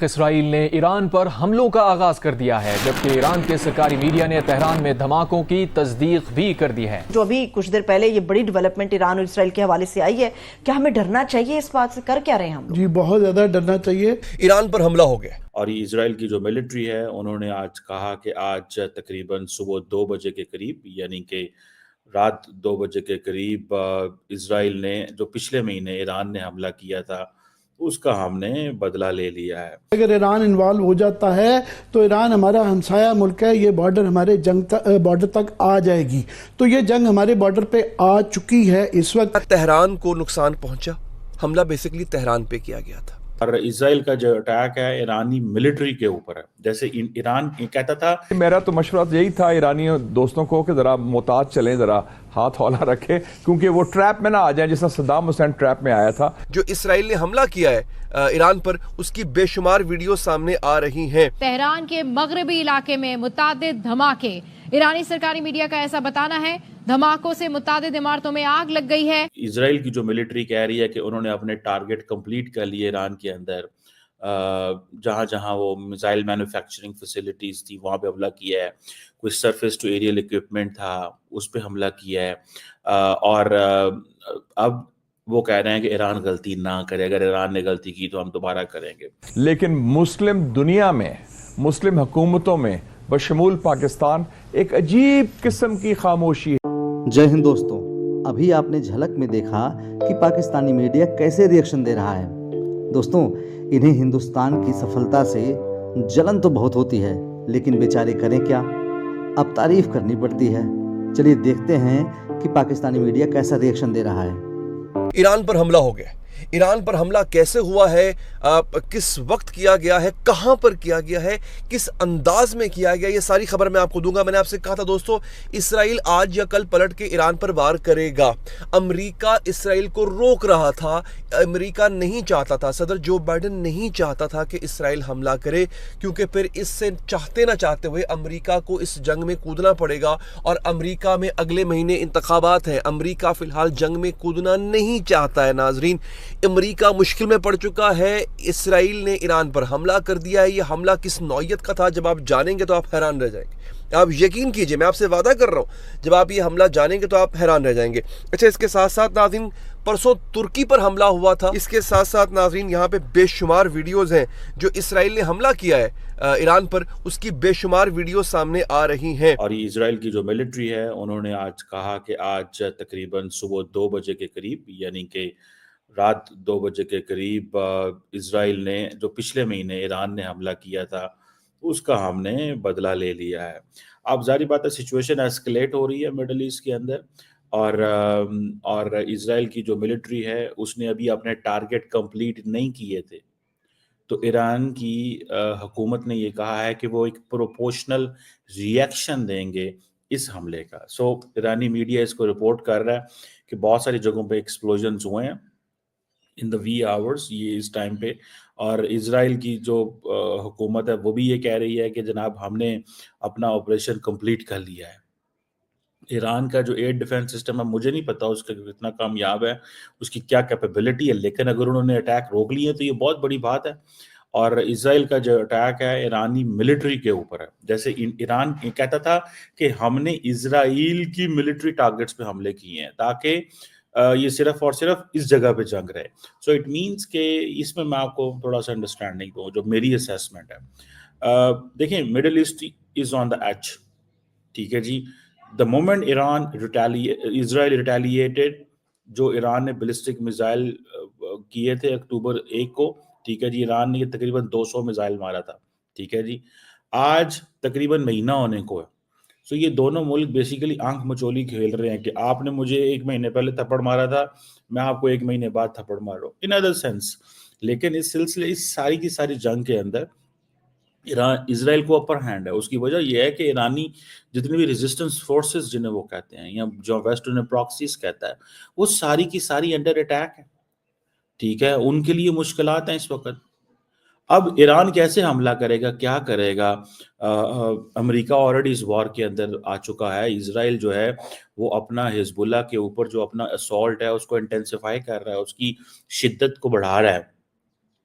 اسرائیل نے ایران پر حملوں کا آغاز کر دیا ہے، جبکہ ایران کے سرکاری میڈیا نے تہران میں دھماکوں کی تصدیق بھی کر دی ہے۔ جو ابھی کچھ دیر پہلے یہ بڑی ڈیولپمنٹ ایران اور اسرائیل کے حوالے سے آئی ہے، کیا ہمیں ڈرنا چاہیے اس بات سے؟ کر کیا رہے ہیں ہم لوگ؟ جی بہت زیادہ ڈرنا چاہیے۔ ایران پر حملہ ہو گیا اور یہ اسرائیل کی جو ملٹری ہے انہوں نے آج کہا کہ آج تقریباً صبح 2 بجے کے قریب، یعنی کہ رات 2 بجے کے قریب اسرائیل نے جو پچھلے مہینے ایران نے حملہ کیا تھا اس کا ہم نے بدلہ لے لیا ہے۔ اگر ایران انوالو ہو جاتا ہے تو ایران ہمارا ہمسایہ ملک ہے، یہ بارڈر ہمارے بارڈر تک آ جائے گی، تو یہ جنگ ہمارے بارڈر پہ آ چکی ہے اس وقت۔ تہران کو نقصان پہنچا، حملہ بیسیکلی تہران پہ کیا گیا تھا۔ اور اسرائیل کا جو اٹیک ہے ایرانی ملٹری کے اوپر ہے، جیسے ایران کہتا تھا۔ میرا تو مشورہ یہی تھا ایرانی دوستوں کو کہ ذرا محتاط چلیں، ذرا ہاتھ ہولا رکھیں، کیونکہ وہ ٹریپ میں نہ آ جائیں جس طرح صدام حسین ٹریپ میں آیا تھا۔ جو اسرائیل نے حملہ کیا ہے ایران پر، اس کی بے شمار ویڈیو سامنے آ رہی ہیں۔ تہران کے مغربی علاقے میں متعدد دھماکے، ایرانی سرکاری میڈیا کا ایسا بتانا ہے دھماکوں سے متعدد عمارتوں میں آگ لگ گئی ہے۔ اسرائیل کی جو ملٹری کہہ رہی ہے کہ انہوں نے اپنے ٹارگٹ کمپلیٹ کر لیے ایران کے اندر، جہاں جہاں وہ میزائل مینوفیکچرنگ فیسلٹیز تھی وہاں پہ حملہ کیا ہے، کوئی سرفیس ٹو ایریل اکوپمنٹ تھا اس پہ حملہ کیا ہے، اور اب وہ کہہ رہے ہیں کہ ایران غلطی نہ کرے، اگر ایران نے غلطی کی تو ہم دوبارہ کریں گے۔ لیکن مسلم دنیا میں، مسلم حکومتوں میں بشمول پاکستان ایک عجیب قسم کی خاموشی ہے۔ جے ہند دوستوں، ابھی آپ نے جھلک میں دیکھا کہ پاکستانی میڈیا کیسے ریئیکشن دے رہا ہے۔ دوستوں، انہیں ہندوستان کی سفلتا سے جلن تو بہت ہوتی ہے، لیکن بیچارے کریں کیا، اب تعریف کرنی پڑتی ہے۔ چلیے دیکھتے ہیں کہ پاکستانی میڈیا کیسا ریئیکشن دے رہا ہے۔ ایران پر حملہ ہو گیا، ایران پر حملہ کیسے ہوا ہے، کس وقت کیا گیا ہے، کہاں پر کیا گیا ہے، کس انداز میں کیا گیا، یہ ساری خبر میں آپ کو دوں گا۔ میں نے آپ سے کہا تھا دوستو، اسرائیل آج یا کل پلٹ کے ایران پر وار کرے گا۔ امریکہ اسرائیل کو روک رہا تھا، امریکہ نہیں چاہتا تھا، صدر جو بائیڈن نہیں چاہتا تھا کہ اسرائیل حملہ کرے، کیونکہ پھر اس سے چاہتے نہ چاہتے ہوئے امریکہ کو اس جنگ میں کودنا پڑے گا، اور امریکہ میں اگلے مہینے انتخابات ہیں۔ امریکہ فی الحال جنگ میں کودنا نہیں چاہتا ہے۔ ناظرین، امریکہ مشکل میں پڑ چکا ہے، اسرائیل نے ایران پر حملہ کر دیا ہے۔ یہ حملہ کس نوعیت کا تھا جب آپ جانیں گے تو آپ حیران رہ جائیں گے۔ آپ یقین کیجئے، میں آپ سے وعدہ کر رہا ہوں، جب آپ یہ حملہ جانیں گے تو آپ حیران رہ جائیں گے۔ اچھا، اس کے ساتھ ساتھ ناظرین، پرسوں ترکی پر حملہ ہوا تھا۔ اس کے ساتھ ساتھ ناظرین، یہاں پہ بے شمار ویڈیوز ہیں جو اسرائیل نے حملہ کیا ہے ایران پر، اس کی بے شمار ویڈیو سامنے آ رہی ہیں۔ اور یہ اسرائیل کی جو ملٹری ہے انہوں نے آج کہا کہ آج تقریباً صبح 2 بجے کے قریب، یعنی کہ رات 2 بجے کے قریب اسرائیل نے جو پچھلے مہینے ایران نے حملہ کیا تھا اس کا ہم نے بدلہ لے لیا ہے۔ اب ظاہری بات ہے سچویشن ایسکلیٹ ہو رہی ہے مڈل ایسٹ کے اندر، اور اسرائیل کی جو ملٹری ہے اس نے ابھی اپنے ٹارگٹ کمپلیٹ نہیں کیے تھے، تو ایران کی حکومت نے یہ کہا ہے کہ وہ ایک پروپورشنل ریئیکشن دیں گے اس حملے کا۔ سو ایرانی میڈیا اس کو رپورٹ کر رہا ہے کہ بہت ساری جگہوں پہ ایکسپلوژنز ہوئے ہیں ان دا وی آورز، یہ اس ٹائم پہ، اور اسرائیل کی جو حکومت ہے وہ بھی یہ کہہ رہی ہے کہ جناب ہم نے اپنا آپریشن کمپلیٹ کر لیا ہے۔ ایران کا جو ایئر ڈیفنس سسٹم ہے مجھے نہیں پتا اس کا کتنا کامیاب ہے، اس کی کیا کیپیبلٹی ہے، لیکن اگر انہوں نے اٹیک روک لیے تو یہ بہت بڑی بات ہے۔ اور اسرائیل کا جو اٹیک ہے ایرانی ملٹری کے اوپر ہے، جیسے ایران کہتا تھا کہ ہم نے اسرائیل کی ملٹری ٹارگٹس پہ حملے کیے ہیں تاکہ یہ صرف اور صرف اس جگہ پہ جنگ رہے۔ سو اٹ مینس کہ اس میں آپ کو تھوڑا سا انڈرسٹینڈنگ دوں جو میری اسیسمنٹ ہے۔ دیکھیں، middle east is on the edge, ٹھیک ہے جی۔ دا مومنٹ اسرائیل ریٹیلیٹڈ، جو ایران نے بیلسٹک میزائل کیے تھے اکتوبر 1 کو، ٹھیک ہے جی، ایران نے تقریباً 200 میزائل مارا تھا، ٹھیک ہے جی، آج تقریباً مہینہ ہونے کو ہے۔ سو یہ دونوں ملک بیسیکلی آنکھ مچولی کھیل رہے ہیں کہ آپ نے مجھے 1 مہینے پہلے تھپڑ مارا تھا، میں آپ کو 1 مہینے بعد تھپڑ مار رہا ہوں، ان ادر سینس۔ لیکن اس سلسلے، اس ساری کی ساری جنگ کے اندر اسرائیل کو اپر ہینڈ ہے۔ اس کی وجہ یہ ہے کہ ایرانی جتنی بھی ریزسٹنس فورسز جنہیں وہ کہتے ہیں، یا جو ویسٹ انہیں پراکسیز کہتا ہے، وہ ساری کی ساری انڈر اٹیک ہے، ٹھیک ہے، ان کے لیے مشکلات ہیں اس وقت۔ اب ایران کیسے حملہ کرے گا، کیا کرے گا؟ امریکہ آلریڈی اس وار کے اندر آ چکا ہے۔ اسرائیل جو ہے وہ اپنا حزب اللہ کے اوپر جو اپنا اسالٹ ہے اس کو انٹینسیفائی کر رہا ہے، اس کی شدت کو بڑھا رہا ہے۔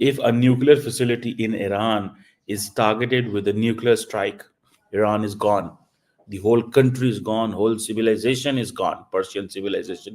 If a nuclear facility in Iran is targeted with a nuclear strike, Iran is gone. The whole country is gone. Whole civilization is gone. Persian civilization